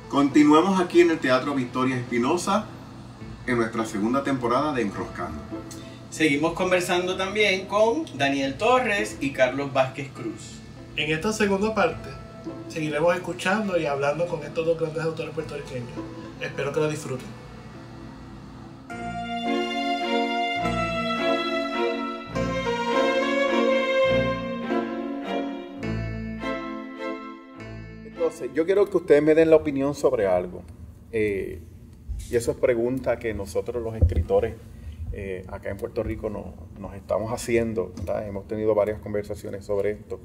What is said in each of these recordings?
Continuamos aquí en el Teatro Victoria Espinosa en nuestra segunda temporada de Enroscando. Seguimos conversando también con Daniel Torres y Carlos Vázquez Cruz. En esta segunda parte seguiremos escuchando y hablando con estos dos grandes autores puertorriqueños. Espero que lo disfruten. Entonces, yo quiero que ustedes me den la opinión sobre algo. Y eso es pregunta que nosotros los escritores acá en Puerto Rico nos estamos haciendo, ¿verdad? Hemos tenido varias conversaciones sobre esto.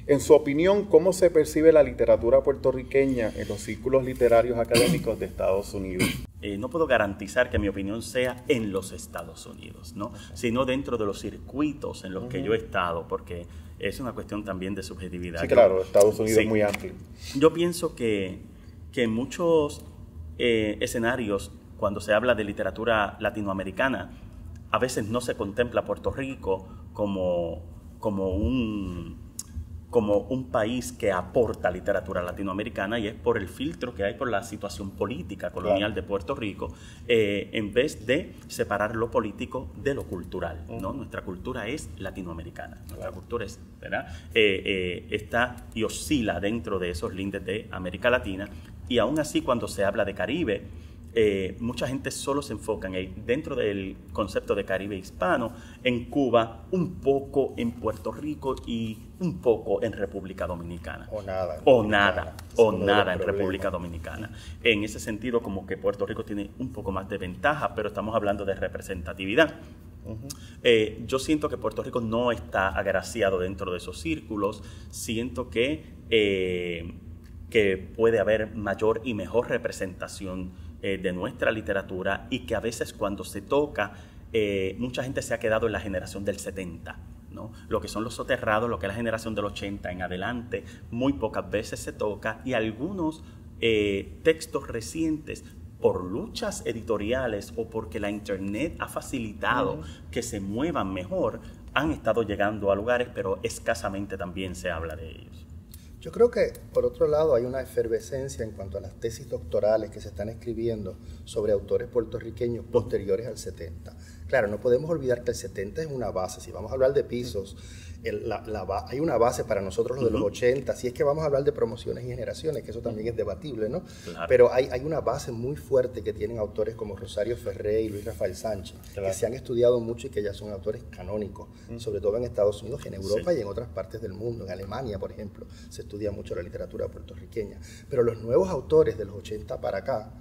En su opinión, ¿cómo se percibe la literatura puertorriqueña en los círculos literarios académicos de Estados Unidos? No puedo garantizar que mi opinión sea en los Estados Unidos, ¿no? Sino dentro de los circuitos en los que yo he estado, porque es una cuestión también de subjetividad. Sí, claro, Estados Unidos es muy amplio. Yo pienso que en muchos escenarios, cuando se habla de literatura latinoamericana, a veces no se contempla a Puerto Rico como un país que aporta literatura latinoamericana, y es por el filtro que hay por la situación política colonial de Puerto Rico, en vez de separar lo político de lo cultural, ¿no? Nuestra cultura es latinoamericana, nuestra cultura es, ¿verdad? Está y oscila dentro de esos lindes de América Latina, y aún así cuando se habla de Caribe, mucha gente solo se enfoca dentro del concepto de Caribe hispano, en Cuba, un poco en Puerto Rico y un poco en República Dominicana. O nada en República Dominicana. En ese sentido, como que Puerto Rico tiene un poco más de ventaja, pero estamos hablando de representatividad. Yo siento que Puerto Rico no está agraciado dentro de esos círculos. Siento que puede haber mayor y mejor representación de nuestra literatura, y que a veces cuando se toca, mucha gente se ha quedado en la generación del 70, ¿no? Lo que son los soterrados, lo que es la generación del 80 en adelante, muy pocas veces se toca, y algunos textos recientes, por luchas editoriales o porque la internet ha facilitado que se muevan mejor, han estado llegando a lugares, pero escasamente también se habla de ellos. Yo creo que, por otro lado, hay una efervescencia en cuanto a las tesis doctorales que se están escribiendo sobre autores puertorriqueños posteriores al 70. Claro, no podemos olvidar que el 70 es una base. Si vamos a hablar de pisos, hay una base para nosotros, lo de los 80. Si es que vamos a hablar de promociones y generaciones, que eso también es debatible, ¿no? Claro. Pero hay una base muy fuerte que tienen autores como Rosario Ferré y Luis Rafael Sánchez, que se han estudiado mucho y que ya son autores canónicos, sobre todo en Estados Unidos, en Europa y en otras partes del mundo. En Alemania, por ejemplo, se estudia mucho la literatura puertorriqueña. Pero los nuevos autores de los 80 para acá,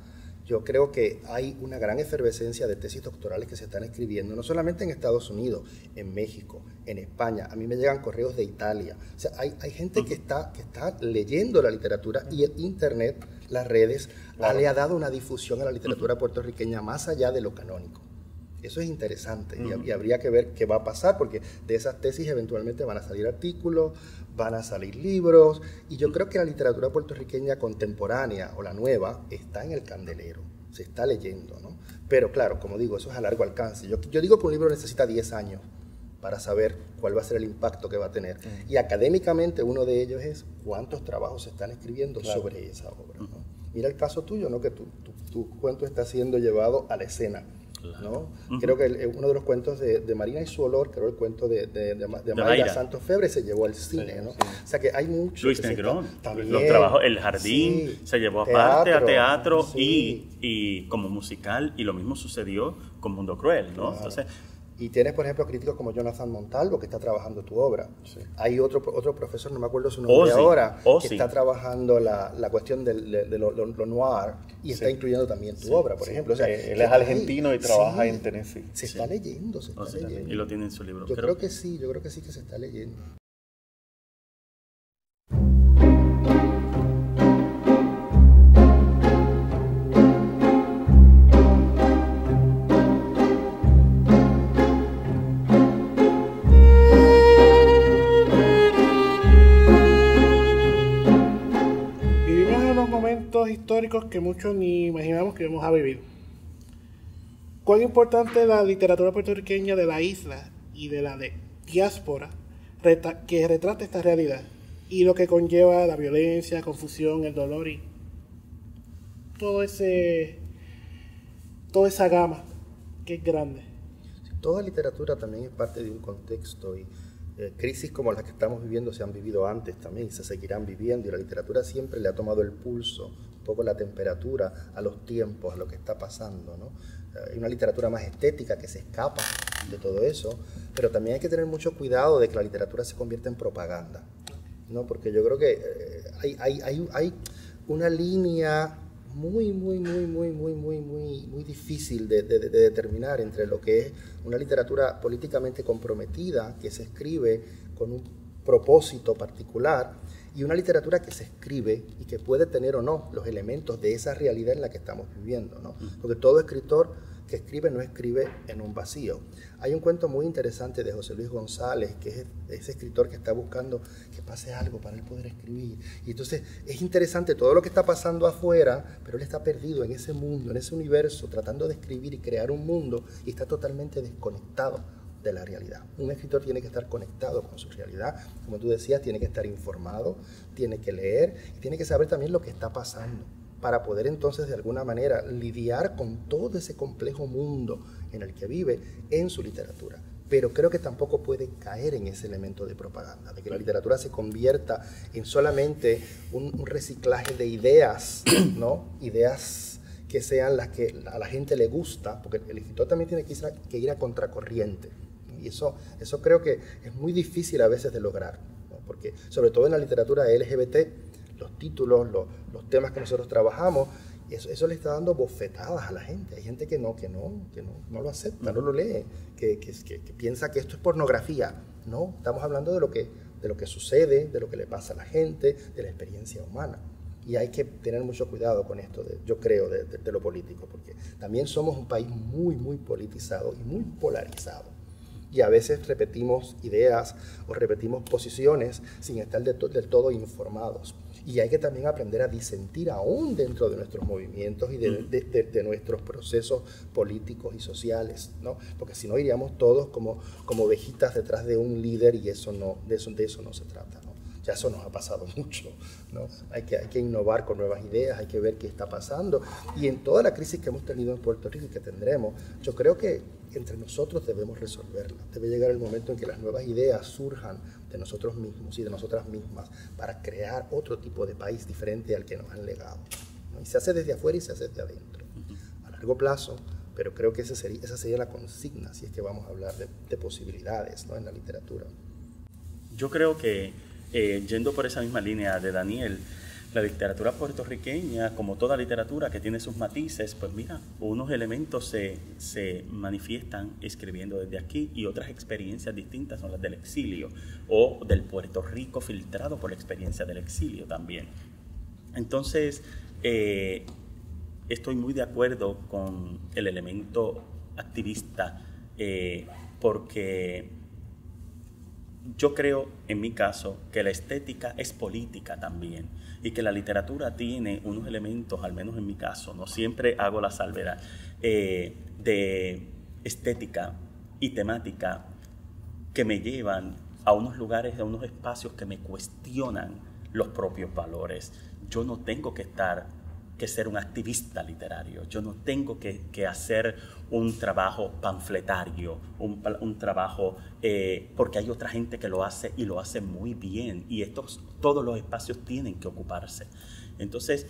yo creo que hay una gran efervescencia de tesis doctorales que se están escribiendo, no solamente en Estados Unidos, en México, en España. A mí me llegan correos de Italia. O sea, hay gente que está leyendo la literatura, y el Internet, las redes, le ha dado una difusión a la literatura puertorriqueña más allá de lo canónico. Eso es interesante, y habría que ver qué va a pasar, porque de esas tesis eventualmente van a salir artículos, van a salir libros, y yo creo que la literatura puertorriqueña contemporánea o la nueva está en el candelero, se está leyendo, ¿no? Pero claro, como digo, eso es a largo alcance. Yo digo que un libro necesita 10 años para saber cuál va a ser el impacto que va a tener. Y académicamente uno de ellos es cuántos trabajos se están escribiendo sobre esa obra, ¿no? Mira el caso tuyo, ¿no? Que tu cuento está siendo llevado a la escena. ¿no? Ujú. Creo que uno de los cuentos de Marina y su olor, creo el cuento de Mayra Mayra. Santos Febre se llevó al cine, ¿no? Sí. O sea que hay mucho. Luis que se Negrón, está- también. los trabajos, El Jardín Sí. se llevó aparte a teatro sí. y como musical, y lo mismo sucedió con Mundo Cruel, ¿no? Claro. Entonces, Y tienes, por ejemplo, críticos como Jonathan Montalvo, que está trabajando tu obra. Sí. Hay otro profesor, no me acuerdo su nombre Ozzy, ahora, Ozzy. que está trabajando la cuestión de lo noir y está Sí. incluyendo también tu obra, por ejemplo. O sea, Él es argentino y trabaja sí, en Tennessee. Se está leyendo, se está o sea, leyendo. y lo tiene en su libro. Yo Creo- creo que sí que se está leyendo. Vivimos en unos momentos históricos que muchos ni imaginamos que íbamos a vivir. ¿Cuán importante es la literatura puertorriqueña de la isla y de la diáspora que retrata esta realidad y lo que conlleva la violencia, confusión, el dolor y toda esa gama que es grande? Toda literatura también es parte de un contexto y crisis como las que estamos viviendo se han vivido antes también y se seguirán viviendo y la literatura siempre le ha tomado el pulso, un poco la temperatura a los tiempos, a lo que está pasando, ¿no? Hay una literatura más estética que se escapa de todo eso, pero también hay que tener mucho cuidado de que la literatura se convierta en propaganda, ¿no? Porque yo creo que hay una línea muy difícil de determinar entre lo que es una literatura políticamente comprometida, que se escribe con un propósito particular, y una literatura que se escribe y que puede tener o no los elementos de esa realidad en la que estamos viviendo, ¿no? Porque todo escritor que escribe no escribe en un vacío. Hay un cuento muy interesante de José Luis González, que es ese escritor que está buscando que pase algo para él poder escribir. Y entonces es interesante todo lo que está pasando afuera, pero él está perdido en ese mundo, en ese universo, tratando de escribir y crear un mundo y está totalmente desconectado de la realidad. Un escritor tiene que estar conectado con su realidad, como tú decías, tiene que estar informado, tiene que leer y tiene que saber también lo que está pasando, para poder entonces de alguna manera lidiar con todo ese complejo mundo en el que vive en su literatura. Pero creo que tampoco puede caer en ese elemento de propaganda, de que la literatura se convierta en solamente un reciclaje de ideas, ¿no? Ideas que sean las que a la gente le gusta, porque el escritor también tiene que ir a contracorriente, ¿no? Y eso creo que es muy difícil a veces de lograr, ¿no? Porque sobre todo en la literatura LGBT, los títulos, los temas que nosotros trabajamos, eso le está dando bofetadas a la gente. Hay gente que no lo acepta, no lo lee, que piensa que esto es pornografía. No, estamos hablando de lo que sucede, de lo que le pasa a la gente, de la experiencia humana. Y hay que tener mucho cuidado con esto, yo creo, de lo político, porque también somos un país muy politizado y muy polarizado. Y a veces repetimos ideas o repetimos posiciones sin estar del todo informados. Y hay que también aprender a disentir aún dentro de nuestros movimientos y de nuestros procesos políticos y sociales, ¿no? Porque si no iríamos todos como ovejitas detrás de un líder y de eso no se trata, ¿no? Ya eso nos ha pasado mucho, ¿no? Hay que innovar con nuevas ideas, hay que ver qué está pasando. Y en toda la crisis que hemos tenido en Puerto Rico y que tendremos, yo creo que entre nosotros debemos resolverla. Debe llegar el momento en que las nuevas ideas surjan de nosotros mismos y de nosotras mismas para crear otro tipo de país diferente al que nos han legado, ¿no? Y se hace desde afuera y se hace desde adentro, a largo plazo, pero creo que esa sería la consigna si es que vamos a hablar de posibilidades, ¿no? En la literatura. Yo creo que, yendo por esa misma línea de Daniel, la literatura puertorriqueña, como toda literatura que tiene sus matices, pues mira, unos elementos se manifiestan escribiendo desde aquí y otras experiencias distintas son las del exilio o del Puerto Rico filtrado por la experiencia del exilio también. Entonces, estoy muy de acuerdo con el elemento activista porque yo creo, en mi caso, que la estética es política también y que la literatura tiene unos elementos, al menos en mi caso, no siempre hago la salvedad, de estética y temática que me llevan a unos lugares, a unos espacios que me cuestionan los propios valores. Yo no tengo que estar que ser un activista literario. Yo no tengo que hacer un trabajo panfletario, un trabajo, porque hay otra gente que lo hace y lo hace muy bien. Y todos los espacios tienen que ocuparse. Entonces,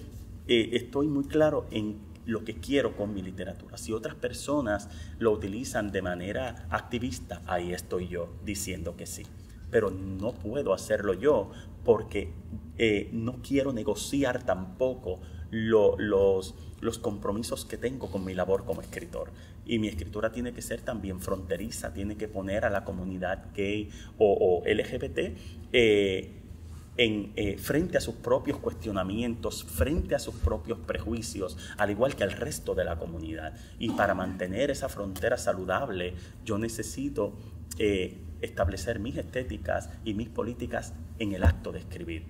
estoy muy claro en lo que quiero con mi literatura. Si otras personas lo utilizan de manera activista, ahí estoy yo diciendo que sí. Pero no puedo hacerlo yo porque no quiero negociar tampoco los compromisos que tengo con mi labor como escritor. Y mi escritura tiene que ser también fronteriza, tiene que poner a la comunidad gay o LGBT frente a sus propios cuestionamientos, frente a sus propios prejuicios, al igual que al resto de la comunidad. Y para mantener esa frontera saludable, yo necesito establecer mis estéticas y mis políticas en el acto de escribir.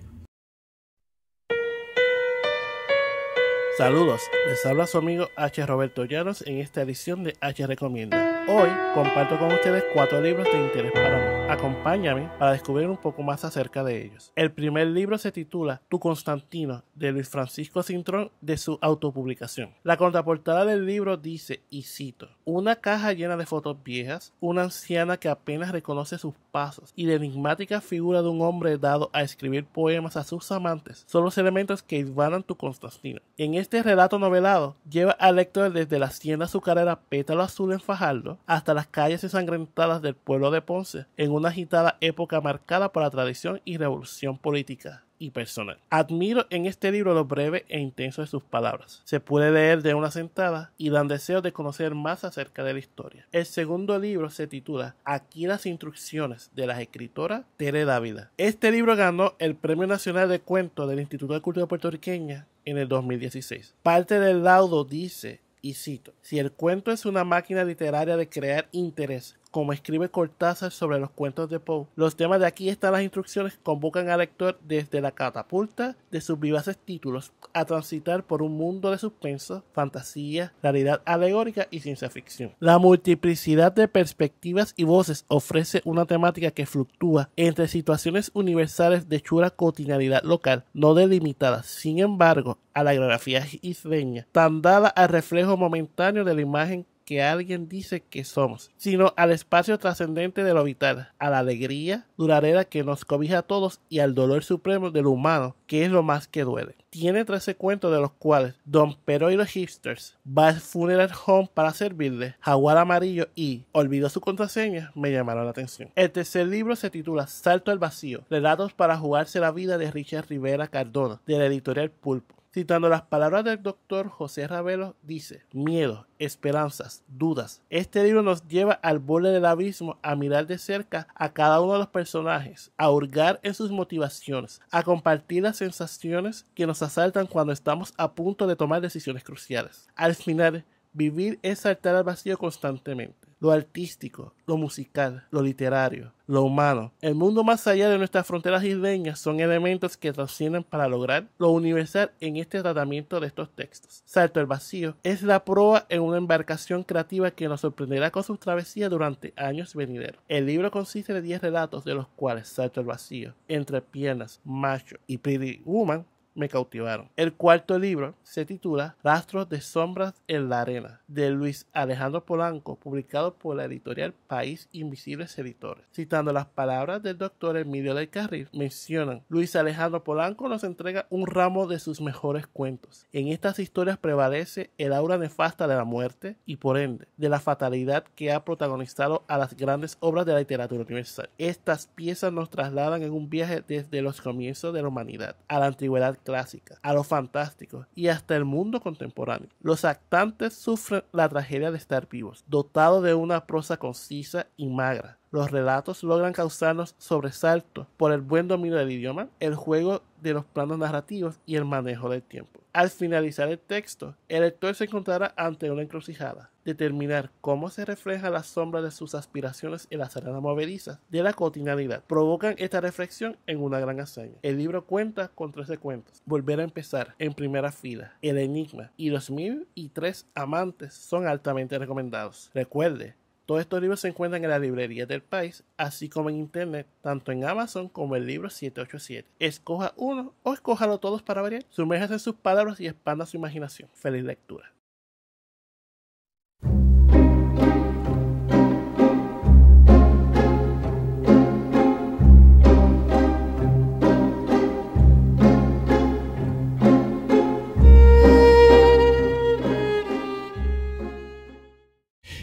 Saludos, les habla su amigo H. Roberto Llanos en esta edición de H. Recomienda. Hoy comparto con ustedes 4 libros de interés para mí. Acompáñame para descubrir un poco más acerca de ellos. El primer libro se titula Tu Constantino, de Luis Francisco Cintrón, de su autopublicación. La contraportada del libro dice, y cito, una caja llena de fotos viejas, una anciana que apenas reconoce sus pasos y la enigmática figura de un hombre dado a escribir poemas a sus amantes son los elementos que hilvanan Tu Constantino. En este relato novelado lleva al lector desde la hacienda azucarera Pétalo Azul en Fajardo hasta las calles ensangrentadas del pueblo de Ponce en una agitada época marcada por la tradición y revolución política y personal. Admiro en este libro lo breve e intenso de sus palabras. Se puede leer de una sentada y dan deseo de conocer más acerca de la historia. El segundo libro se titula Aquí las instrucciones, de la escritora Tere Dávila. Este libro ganó el Premio Nacional de Cuento del Instituto de Cultura Puertorriqueña en el 2016. Parte del laudo dice, y cito, si el cuento es una máquina literaria de crear interés, como escribe Cortázar sobre los cuentos de Poe, los temas de Aquí están las instrucciones convocan al lector desde la catapulta de sus vivaces títulos a transitar por un mundo de suspenso, fantasía, realidad alegórica y ciencia ficción. La multiplicidad de perspectivas y voces ofrece una temática que fluctúa entre situaciones universales de chula cotidianidad local, no delimitada, sin embargo, a la geografía isleña, tan dada al reflejo momentáneo de la imagen que alguien dice que somos, sino al espacio trascendente de lo vital, a la alegría duradera que nos cobija a todos y al dolor supremo de lo humano, que es lo más que duele. Tiene 13 cuentos, de los cuales Don Pero y los Hipsters, Bad Funeral Home para servirle, Jaguar Amarillo y Olvidó su contraseña me llamaron la atención. El tercer libro se titula Salto al Vacío, relatos para jugarse la vida, de Richard Rivera Cardona, de la editorial Pulpo. Citando las palabras del doctor José Ravelo, dice, miedo, esperanzas, dudas. Este libro nos lleva al borde del abismo a mirar de cerca a cada uno de los personajes, a hurgar en sus motivaciones, a compartir las sensaciones que nos asaltan cuando estamos a punto de tomar decisiones cruciales. Al final, vivir es saltar al vacío constantemente. Lo artístico, lo musical, lo literario, lo humano, el mundo más allá de nuestras fronteras isleñas son elementos que trascienden para lograr lo universal en este tratamiento de estos textos. Salto al Vacío es la proa en una embarcación creativa que nos sorprenderá con sus travesías durante años venideros. El libro consiste de 10 relatos, de los cuales Salto al Vacío, Entre Piernas, Macho y Pretty Woman me cautivaron. El cuarto libro se titula Rastros de sombras en la arena, de Luis Alejandro Polanco, publicado por la editorial País Invisibles Editores. Citando las palabras del doctor Emilio del Carril, mencionan, Luis Alejandro Polanco nos entrega un ramo de sus mejores cuentos. En estas historias prevalece el aura nefasta de la muerte y, por ende, de la fatalidad que ha protagonizado a las grandes obras de la literatura universal. Estas piezas nos trasladan en un viaje desde los comienzos de la humanidad, a la antigüedad clásica, a lo fantástico y hasta el mundo contemporáneo. Los actantes sufren la tragedia de estar vivos, dotados de una prosa concisa y magra. Los relatos logran causarnos sobresaltos por el buen dominio del idioma, el juego de los planos narrativos y el manejo del tiempo. Al finalizar el texto, el lector se encontrará ante una encrucijada: determinar cómo se refleja la sombra de sus aspiraciones en las arenas movedizas de la cotidianidad. Provocan esta reflexión en una gran hazaña. El libro cuenta con 13 cuentos. Volver a empezar, En primera fila, El enigma y Los 1003 amantes son altamente recomendados. Recuerde Todos estos libros se encuentran en las librerías del país, así como en internet, tanto en Amazon como en Libros 787. Escoja uno o escójalo todos para variar. Sumérjase en sus palabras y expanda su imaginación. Feliz lectura.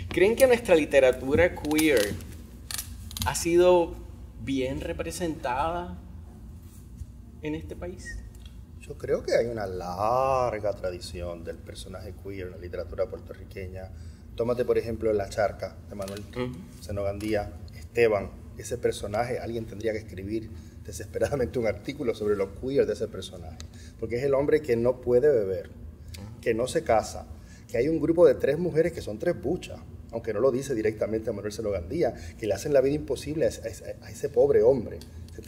¿Creen que nuestra literatura queer ha sido bien representada en este país? Yo creo que hay una larga tradición del personaje queer en la literatura puertorriqueña. Tómate, por ejemplo, La Charca, de Manuel Senogandía, Esteban. Ese personaje, alguien tendría que escribir desesperadamente un artículo sobre lo queer de ese personaje. Porque es el hombre que no puede beber, que no se casa, que hay un grupo de 3 mujeres que son 3 buchas, aunque no lo dice directamente a Manuel Senogandía, que le hacen la vida imposible a ese pobre hombre,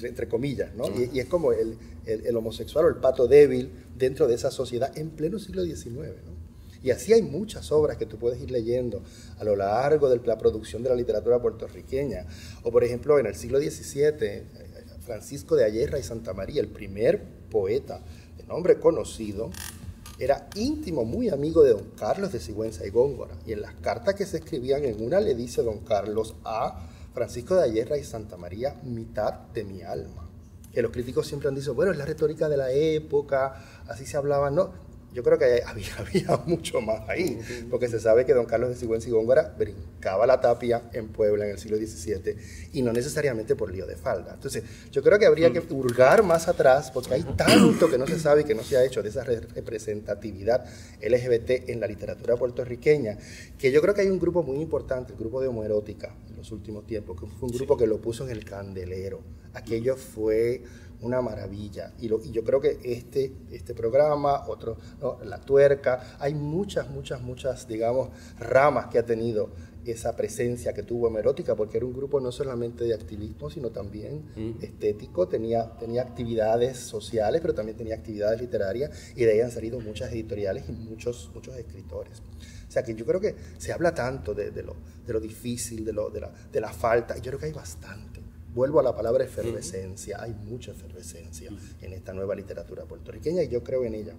entre comillas, ¿no? Y es como el homosexual o el pato débil dentro de esa sociedad en pleno siglo XIX, ¿no? Y así hay muchas obras que tú puedes ir leyendo a lo largo de la producción de la literatura puertorriqueña. O por ejemplo, en el siglo XVII, Francisco de Ayerra y Santa María, el primer poeta de nombre conocido, era íntimo, muy amigo de don Carlos de Sigüenza y Góngora. Y en las cartas que se escribían, en una le dice don Carlos a Francisco de Ayerra y Santa María, mitad de mi alma. Que los críticos siempre han dicho, bueno, es la retórica de la época, así se hablaba. No, yo creo que había mucho más ahí, porque se sabe que don Carlos de Sigüenza y Góngora brincaba la tapia en Puebla en el siglo XVII, y no necesariamente por lío de falda. Entonces, yo creo que habría que hurgar más atrás, porque hay tanto que no se sabe y que no se ha hecho de esa representatividad LGBT en la literatura puertorriqueña, que yo creo que hay un grupo muy importante, el grupo de homoerótica, en los últimos tiempos, que fue un grupo que lo puso en el candelero. Aquello fue una maravilla, y yo creo que este programa, otro, ¿no? La Tuerca, hay muchas, digamos, ramas que ha tenido esa presencia que tuvo homoerótica, porque era un grupo no solamente de activismo, sino también estético, tenía actividades sociales, pero también tenía actividades literarias, y de ahí han salido muchas editoriales y muchos escritores. O sea que yo creo que se habla tanto de lo difícil, de la falta, y yo creo que hay bastante. Vuelvo a la palabra efervescencia. Hay mucha efervescencia en esta nueva literatura puertorriqueña, y yo creo en ella.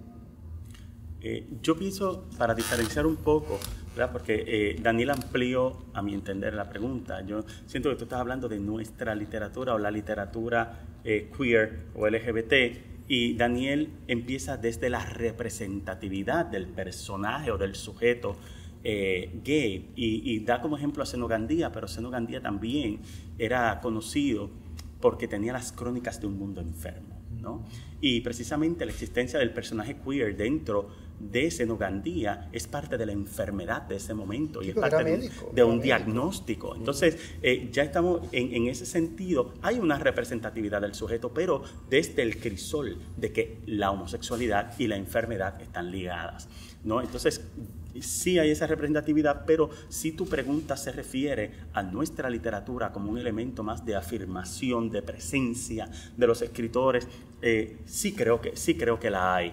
Yo pienso, para diferenciar un poco, ¿verdad? Porque Daniel amplió, a mi entender, la pregunta. Yo siento que tú estás hablando de nuestra literatura o la literatura queer o LGBT, y Daniel empieza desde la representatividad del personaje o del sujeto gay, y da como ejemplo a Senogandía, pero Senogandía también era conocido porque tenía las crónicas de un mundo enfermo, ¿no? Y precisamente la existencia del personaje queer dentro de Senogandía es parte de la enfermedad de ese momento, y es parte de un diagnóstico. Entonces, ya estamos en ese sentido, hay una representatividad del sujeto, pero desde el crisol de que la homosexualidad y la enfermedad están ligadas, ¿no? Entonces, sí hay esa representatividad, pero si tu pregunta se refiere a nuestra literatura como un elemento más de afirmación, de presencia de los escritores, sí creo que la hay.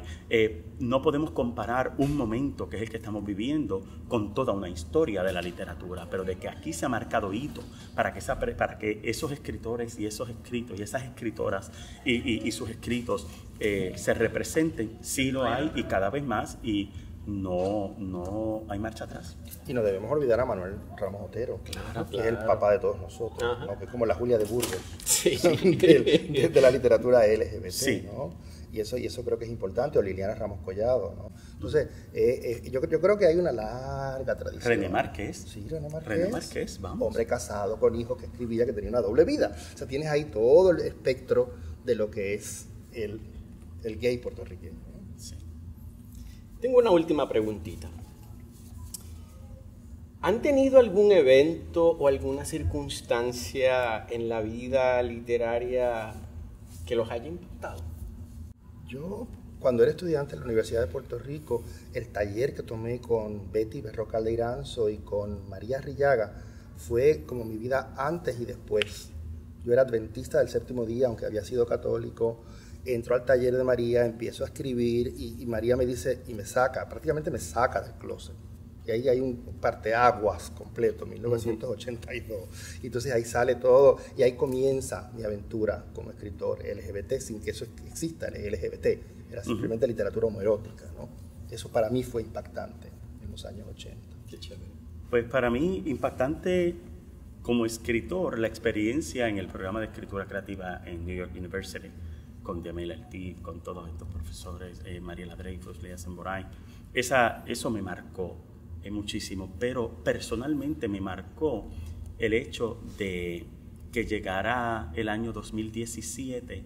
No podemos comparar un momento, que es el que estamos viviendo, con toda una historia de la literatura, pero de que aquí se ha marcado hito para que esos escritores y esos escritos y esas escritoras y sus escritos se representen, sí lo hay, y cada vez más, y no hay marcha atrás. Y no debemos olvidar a Manuel Ramos Otero, que es el papá de todos nosotros, ¿no? Que es como la Julia de Burgos de la literatura LGBT, sí, ¿no? Y eso creo que es importante, o Liliana Ramos Collado, ¿no? Entonces, yo creo que hay una larga tradición. René Márquez. Sí, René Márquez, vamos. Hombre casado, con hijos, que escribía, que tenía una doble vida. O sea, tienes ahí todo el espectro de lo que es el gay puertorriqueño, ¿no? Sí. Tengo una última preguntita. ¿Han tenido algún evento o alguna circunstancia en la vida literaria que los haya impactado? Yo, cuando era estudiante en la Universidad de Puerto Rico, el taller que tomé con Betty Berrocal de Iranzo y con María Arrillaga fue como mi vida antes y después. Yo era adventista del séptimo día, aunque había sido católico. Entro al taller de María, empiezo a escribir, y María me dice, y prácticamente me saca del closet. Y ahí hay un parteaguas completo, 1982. Y entonces ahí sale todo y ahí comienza mi aventura como escritor LGBT, sin que eso exista, el LGBT. Era simplemente literatura homoerótica, ¿no? Eso para mí fue impactante en los años 80. Qué chévere. Pues para mí, impactante como escritor, la experiencia en el programa de escritura creativa en New York University, con Jamel Altif, con todos estos profesores, Mariela Dreyfus, Lea Semboray, eso me marcó muchísimo, pero personalmente me marcó el hecho de que llegara el año 2017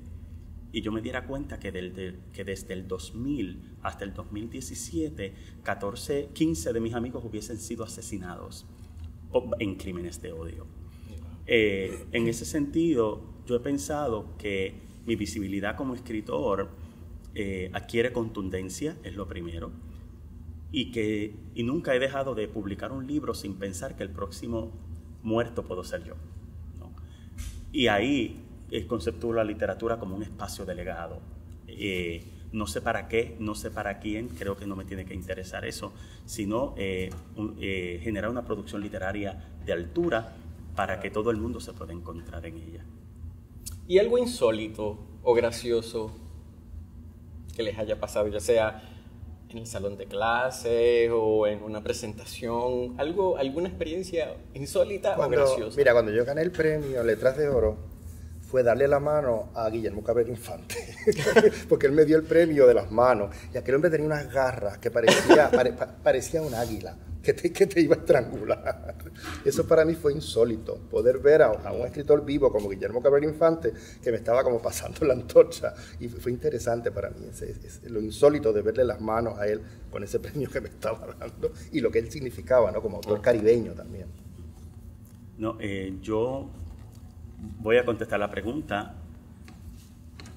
y yo me diera cuenta que desde el 2000 hasta el 2017, 15 de mis amigos hubiesen sido asesinados en crímenes de odio. En ese sentido, yo he pensado que mi visibilidad como escritor adquiere contundencia, es lo primero, y nunca he dejado de publicar un libro sin pensar que el próximo muerto puedo ser yo, ¿no? Y ahí conceptúo la literatura como un espacio de legado. No sé para qué, no sé para quién, creo que no me tiene que interesar eso, sino generar una producción literaria de altura para que todo el mundo se pueda encontrar en ella. ¿Y algo insólito o gracioso que les haya pasado, ya sea en el salón de clases o en una presentación, alguna experiencia insólita o graciosa? Mira, cuando yo gané el premio Letras de Oro, fue darle la mano a Guillermo Cabrera Infante, porque él me dio el premio de las manos, y aquel hombre tenía unas garras que parecía un águila, que te iba a estrangular. Eso para mí fue insólito, poder ver a un escritor vivo como Guillermo Cabrera Infante, que me estaba como pasando la antorcha, y fue interesante para mí, lo insólito de verle las manos a él con ese premio que me estaba dando, y lo que él significaba, ¿no? Como autor caribeño también. No, yo voy a contestar la pregunta,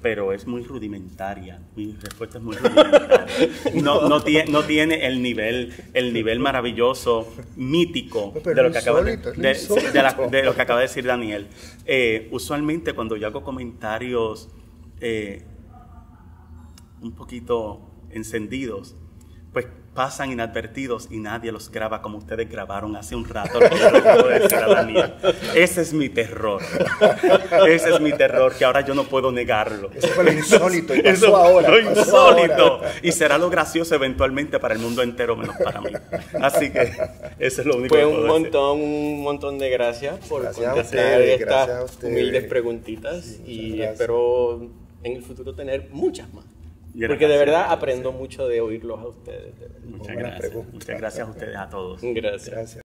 pero es muy rudimentaria. Mi respuesta es muy rudimentaria. No tiene el nivel maravilloso, mítico de lo que acaba de decir Daniel. Usualmente cuando yo hago comentarios un poquito encendidos, pues pasan inadvertidos y nadie los graba como ustedes grabaron hace un rato. Ese es mi terror. Ese es mi terror, que ahora yo no puedo negarlo. Eso fue lo insólito y pasó ahora. Lo insólito. Y será lo gracioso eventualmente para el mundo entero, menos para mí. Así que eso es lo único que puedo decir. Un montón de gracias por contestar estas humildes preguntitas y espero en el futuro tener muchas más. Porque de verdad aprendo mucho de oírlos a ustedes. Muchas gracias. Muchas gracias a ustedes, a todos. Gracias.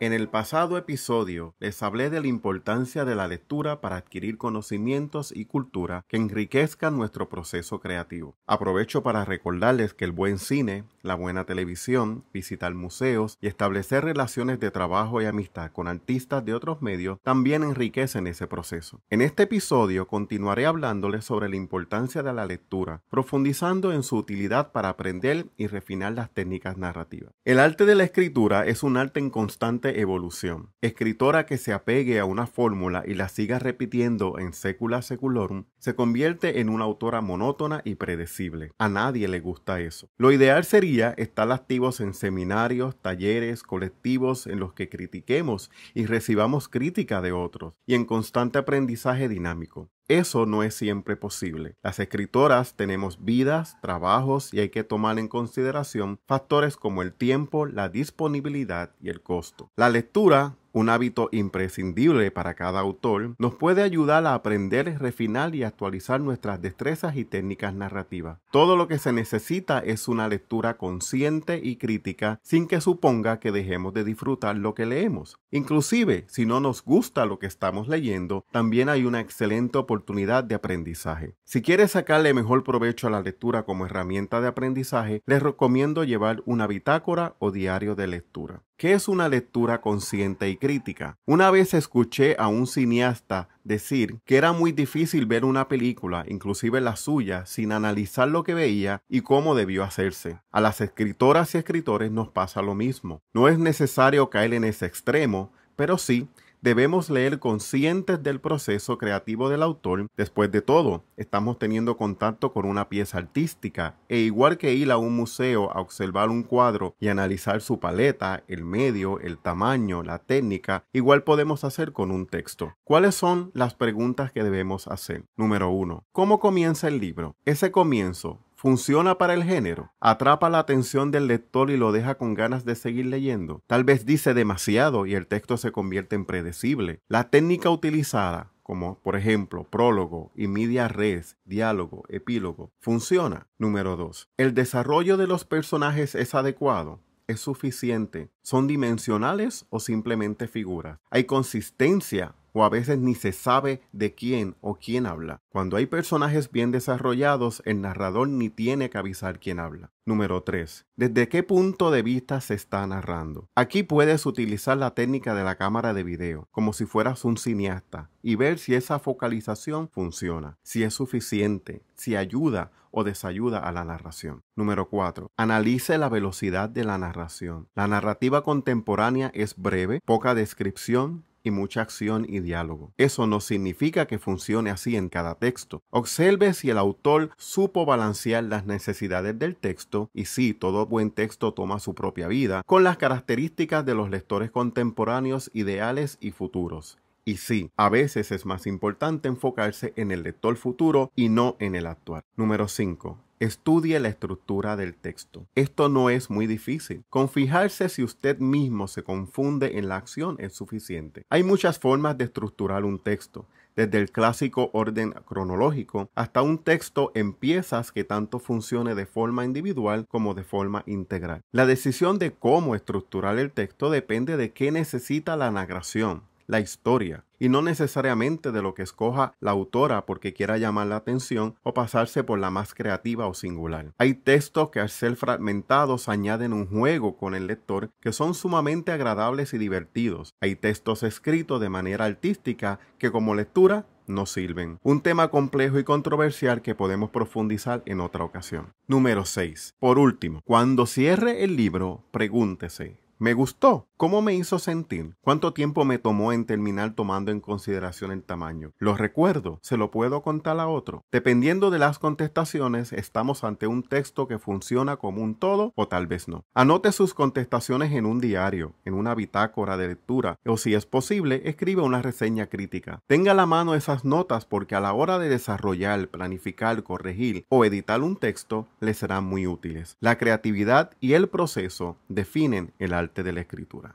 En el pasado episodio les hablé de la importancia de la lectura para adquirir conocimientos y cultura que enriquezcan nuestro proceso creativo. Aprovecho para recordarles que el buen cine, la buena televisión, visitar museos y establecer relaciones de trabajo y amistad con artistas de otros medios también enriquecen ese proceso. En este episodio continuaré hablándoles sobre la importancia de la lectura, profundizando en su utilidad para aprender y refinar las técnicas narrativas. El arte de la escritura es un arte en constante evolución. Escritora que se apegue a una fórmula y la siga repitiendo en secula seculorum, se convierte en una autora monótona y predecible. A nadie le gusta eso. Lo ideal sería estar activos en seminarios, talleres, colectivos en los que critiquemos y recibamos crítica de otros, y en constante aprendizaje dinámico. Eso no es siempre posible. Las escritoras tenemos vidas, trabajos y hay que tomar en consideración factores como el tiempo, la disponibilidad y el costo. La lectura, un hábito imprescindible para cada autor, nos puede ayudar a aprender, refinar y actualizar nuestras destrezas y técnicas narrativas. Todo lo que se necesita es una lectura consciente y crítica sin que suponga que dejemos de disfrutar lo que leemos. Inclusive, si no nos gusta lo que estamos leyendo, también hay una excelente oportunidad de aprendizaje. Si quieres sacarle mejor provecho a la lectura como herramienta de aprendizaje, les recomiendo llevar una bitácora o diario de lectura. ¿Qué es una lectura consciente y crítica? Una vez escuché a un cineasta decir que era muy difícil ver una película, inclusive la suya, sin analizar lo que veía y cómo debió hacerse. A las escritoras y escritores nos pasa lo mismo. No es necesario caer en ese extremo, pero sí debemos leer conscientes del proceso creativo del autor. Después de todo, estamos teniendo contacto con una pieza artística, e igual que ir a un museo a observar un cuadro y analizar su paleta, el medio, el tamaño, la técnica, igual podemos hacer con un texto. ¿Cuáles son las preguntas que debemos hacer? Número 1. ¿Cómo comienza el libro? Ese comienzo ¿funciona para el género? ¿Atrapa la atención del lector y lo deja con ganas de seguir leyendo? Tal vez dice demasiado y el texto se convierte en predecible. La técnica utilizada, como por ejemplo prólogo y media res, diálogo, epílogo, ¿funciona? Número 2. ¿El desarrollo de los personajes es adecuado? ¿Es suficiente? ¿Son dimensionales o simplemente figuras? ¿Hay consistencia? O a veces ni se sabe de quién o quién habla. Cuando hay personajes bien desarrollados, el narrador ni tiene que avisar quién habla. Número 3. ¿Desde qué punto de vista se está narrando? Aquí puedes utilizar la técnica de la cámara de video, como si fueras un cineasta, y ver si esa focalización funciona, si es suficiente, si ayuda o desayuda a la narración. Número 4. Analice la velocidad de la narración. La narrativa contemporánea es breve, poca descripción y mucha acción y diálogo. Eso no significa que funcione así en cada texto. Observe si el autor supo balancear las necesidades del texto, y sí, todo buen texto toma su propia vida, con las características de los lectores contemporáneos, ideales y futuros. Y sí, a veces es más importante enfocarse en el lector futuro y no en el actual. Número 5. Estudie la estructura del texto. Esto no es muy difícil. Con fijarse si usted mismo se confunde en la acción es suficiente. Hay muchas formas de estructurar un texto, desde el clásico orden cronológico hasta un texto en piezas que tanto funcione de forma individual como de forma integral. La decisión de cómo estructurar el texto depende de qué necesita la narración, la historia, y no necesariamente de lo que escoja la autora porque quiera llamar la atención o pasarse por la más creativa o singular. Hay textos que al ser fragmentados añaden un juego con el lector que son sumamente agradables y divertidos. Hay textos escritos de manera artística que como lectura no sirven. Un tema complejo y controversial que podemos profundizar en otra ocasión. Número 6. Por último, cuando cierre el libro, pregúntese: ¿me gustó? ¿Cómo me hizo sentir? ¿Cuánto tiempo me tomó en terminar tomando en consideración el tamaño? ¿Lo recuerdo? ¿Se lo puedo contar a otro? Dependiendo de las contestaciones, estamos ante un texto que funciona como un todo o tal vez no. Anote sus contestaciones en un diario, en una bitácora de lectura, o si es posible, escriba una reseña crítica. Tenga a la mano esas notas porque a la hora de desarrollar, planificar, corregir o editar un texto, les serán muy útiles. La creatividad y el proceso definen el arte de la escritura.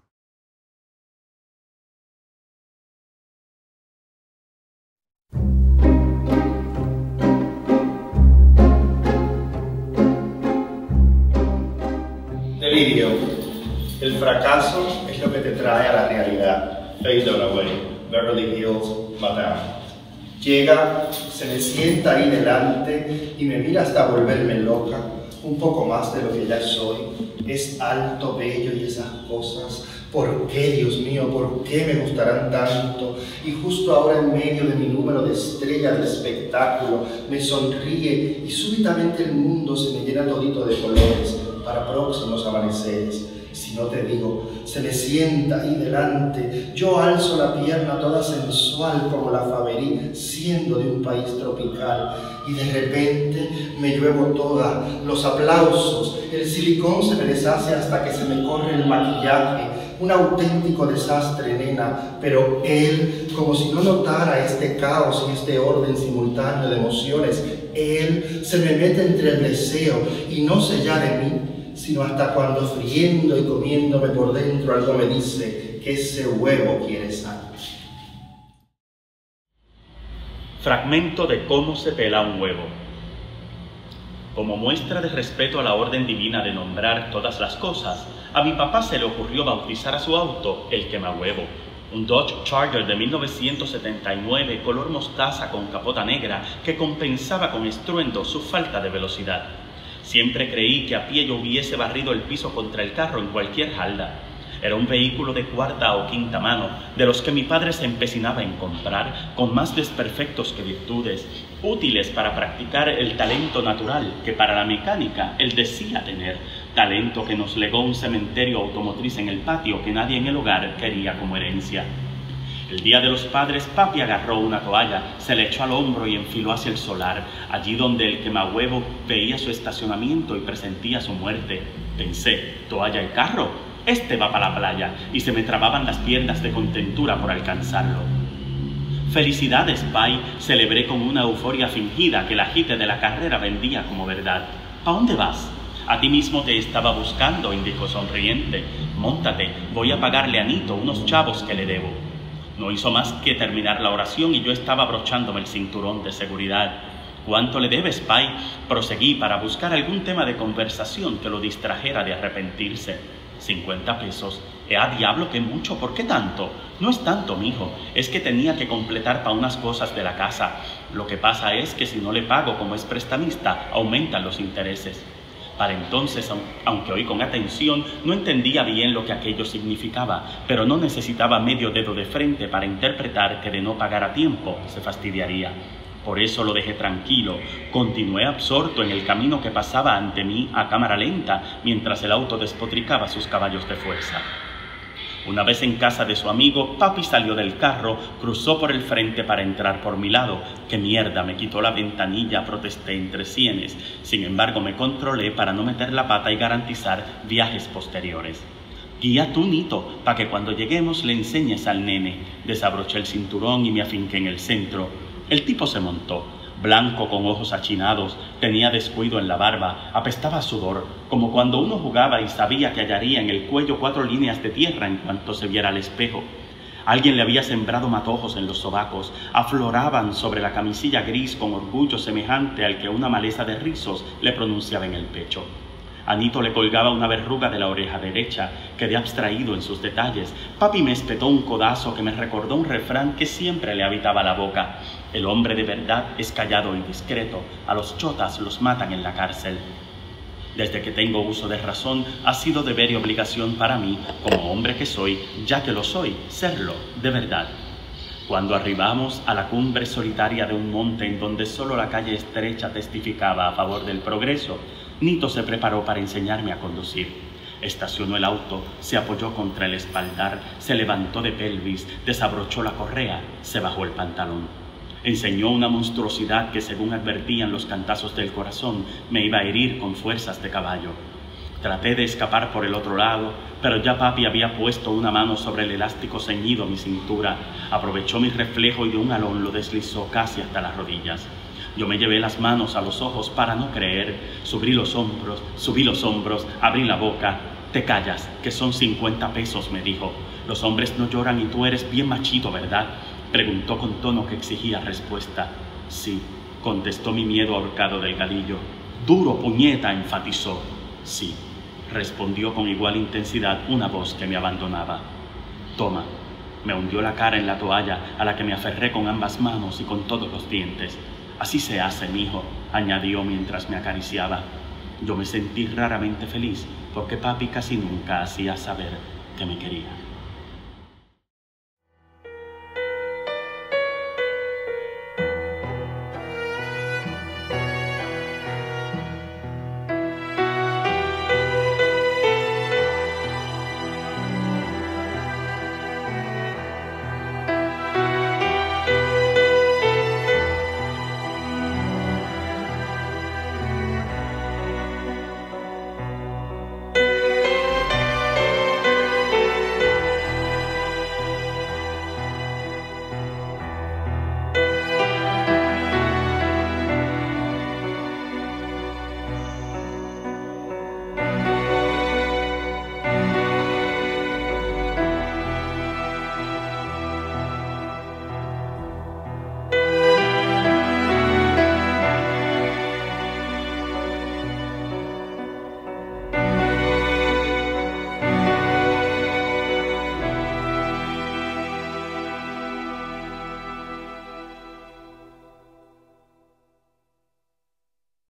Delirio. El fracaso es lo que te trae a la realidad. Faye Dunaway, Beverly Hills, Madame. Llega, se me sienta ahí delante y me mira hasta volverme loca, un poco más de lo que ya soy. Es alto, bello y esas cosas. ¿Por qué, Dios mío? ¿Por qué me gustarán tanto? Y justo ahora en medio de mi número de estrellas de espectáculo, me sonríe y súbitamente el mundo se me llena todito de colores para próximos amaneceres. Si no te digo, se me sienta ahí delante, yo alzo la pierna toda sensual como la Faverí, siendo de un país tropical, y de repente me lluevo toda, los aplausos, el silicón se me deshace hasta que se me corre el maquillaje, un auténtico desastre, nena, pero él, como si no notara este caos y este orden simultáneo de emociones, él se me mete entre el deseo y no se ya de mí, sino hasta cuando friendo y comiéndome por dentro algo me dice que ese huevo quiere sal. Fragmento de cómo se pela un huevo. Como muestra de respeto a la orden divina de nombrar todas las cosas, a mi papá se le ocurrió bautizar a su auto el quemahuevo, un Dodge Charger de 1979 color mostaza con capota negra que compensaba con estruendo su falta de velocidad. Siempre creí que a pie yo hubiese barrido el piso contra el carro en cualquier halda. Era un vehículo de cuarta o quinta mano, de los que mi padre se empecinaba en comprar, con más desperfectos que virtudes, útiles para practicar el talento natural que para la mecánica él decía tener, talento que nos legó un cementerio automotriz en el patio que nadie en el hogar quería como herencia. El día de los padres, papi agarró una toalla, se le echó al hombro y enfiló hacia el solar, allí donde el quemahuevo veía su estacionamiento y presentía su muerte. Pensé, toalla y carro, este va para la playa, y se me trababan las piernas de contentura por alcanzarlo. Felicidades, Pai, celebré con una euforia fingida que el agite de la carrera vendía como verdad. ¿Pa dónde vas? A ti mismo te estaba buscando, indicó sonriente. Móntate, voy a pagarle a Nito unos chavos que le debo. No hizo más que terminar la oración y yo estaba abrochándome el cinturón de seguridad. ¿Cuánto le debes, Pai? Proseguí para buscar algún tema de conversación que lo distrajera de arrepentirse. 50 pesos. ¡A diablo, qué mucho! ¿Por qué tanto? No es tanto, mijo. Es que tenía que completar para unas cosas de la casa. Lo que pasa es que si no le pago como es prestamista, aumentan los intereses. Para entonces, aunque oí con atención, no entendía bien lo que aquello significaba, pero no necesitaba medio dedo de frente para interpretar que de no pagar a tiempo se fastidiaría. Por eso lo dejé tranquilo. Continué absorto en el camino que pasaba ante mí a cámara lenta, mientras el auto despotricaba sus caballos de fuerza. Una vez en casa de su amigo, papi salió del carro, cruzó por el frente para entrar por mi lado. ¡Qué mierda! Me quitó la ventanilla, protesté entre sienes. Sin embargo, me controlé para no meter la pata y garantizar viajes posteriores. Guía tú, Nito, para que cuando lleguemos le enseñes al nene. Desabroché el cinturón y me afinqué en el centro. El tipo se montó. Blanco, con ojos achinados, tenía descuido en la barba, apestaba a sudor, como cuando uno jugaba y sabía que hallaría en el cuello 4 líneas de tierra en cuanto se viera al espejo. Alguien le había sembrado matojos en los sobacos, afloraban sobre la camisilla gris con orgullo semejante al que una maleza de rizos le pronunciaba en el pecho. A Nito le colgaba una verruga de la oreja derecha, quedé abstraído en sus detalles. Papi me espetó un codazo que me recordó un refrán que siempre le habitaba la boca. El hombre de verdad es callado y discreto, a los chotas los matan en la cárcel. Desde que tengo uso de razón, ha sido deber y obligación para mí, como hombre que soy, ya que lo soy, serlo, de verdad. Cuando arribamos a la cumbre solitaria de un monte en donde solo la calle estrecha testificaba a favor del progreso, Nito se preparó para enseñarme a conducir. Estacionó el auto, se apoyó contra el espaldar, se levantó de pelvis, desabrochó la correa, se bajó el pantalón. Enseñó una monstruosidad que, según advertían los cantazos del corazón, me iba a herir con fuerzas de caballo. Traté de escapar por el otro lado, pero ya papi había puesto una mano sobre el elástico ceñido a mi cintura, aprovechó mi reflejo y de un alón lo deslizó casi hasta las rodillas. Yo me llevé las manos a los ojos para no creer, subí los hombros, abrí la boca. Te callas, que son 50 pesos, me dijo. Los hombres no lloran y tú eres bien machito, ¿verdad? Preguntó con tono que exigía respuesta. Sí, contestó mi miedo ahorcado del gadillo. Duro, puñeta, enfatizó. Sí, respondió con igual intensidad una voz que me abandonaba. Toma. Me hundió la cara en la toalla a la que me aferré con ambas manos y con todos los dientes. Así se hace, mijo, añadió mientras me acariciaba. Yo me sentí raramente feliz porque papi casi nunca hacía saber que me quería.